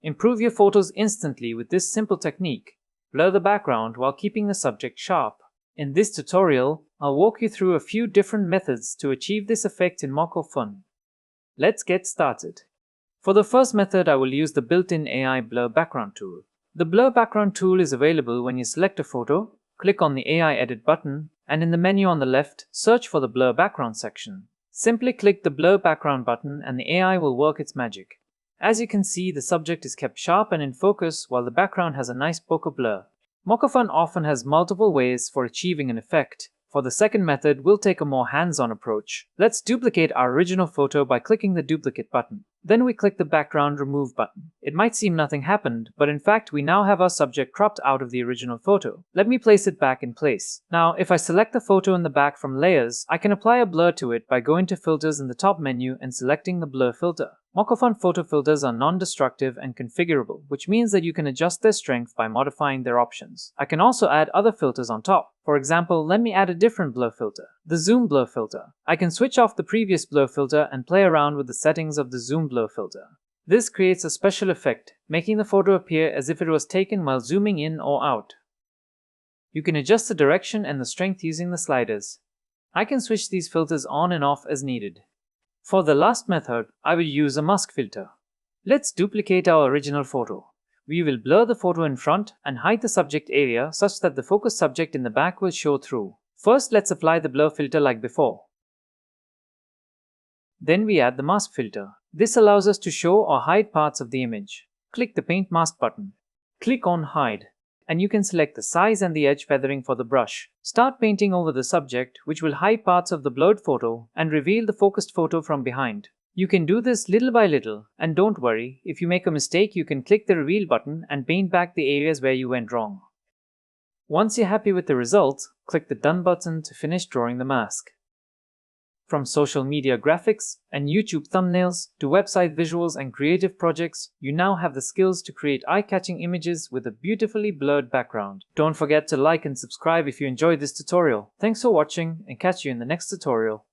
Improve your photos instantly with this simple technique. Blur the background while keeping the subject sharp. In this tutorial, I'll walk you through a few different methods to achieve this effect in MockoFun. Let's get started. For the first method, I will use the built-in AI Blur Background tool. The Blur Background tool is available when you select a photo, click on the AI Edit button, and in the menu on the left, search for the Blur Background section. Simply click the Blur Background button and the AI will work its magic. As you can see, the subject is kept sharp and in focus while the background has a nice bokeh blur. MockoFun often has multiple ways for achieving an effect. For the second method, we'll take a more hands-on approach. Let's duplicate our original photo by clicking the duplicate button. Then we click the background remove button. It might seem nothing happened, but in fact we now have our subject cropped out of the original photo. Let me place it back in place. Now, if I select the photo in the back from layers, I can apply a blur to it by going to filters in the top menu and selecting the blur filter. MockoFun photo filters are non-destructive and configurable, which means that you can adjust their strength by modifying their options. I can also add other filters on top. For example, let me add a different blur filter, the zoom blur filter. I can switch off the previous blur filter and play around with the settings of the zoom blur filter. This creates a special effect, making the photo appear as if it was taken while zooming in or out. You can adjust the direction and the strength using the sliders. I can switch these filters on and off as needed. For the last method, I will use a mask filter. Let's duplicate our original photo. We will blur the photo in front and hide the subject area such that the focused subject in the back will show through. First, let's apply the blur filter like before. Then we add the mask filter. This allows us to show or hide parts of the image. Click the Paint Mask button. Click on Hide, and you can select the size and the edge feathering for the brush. Start painting over the subject, which will hide parts of the blurred photo and reveal the focused photo from behind. You can do this little by little, and don't worry, if you make a mistake you can click the Reveal button and paint back the areas where you went wrong. Once you're happy with the results, click the Done button to finish drawing the mask. From social media graphics and YouTube thumbnails to website visuals and creative projects, you now have the skills to create eye-catching images with a beautifully blurred background. Don't forget to like and subscribe if you enjoyed this tutorial. Thanks for watching and catch you in the next tutorial.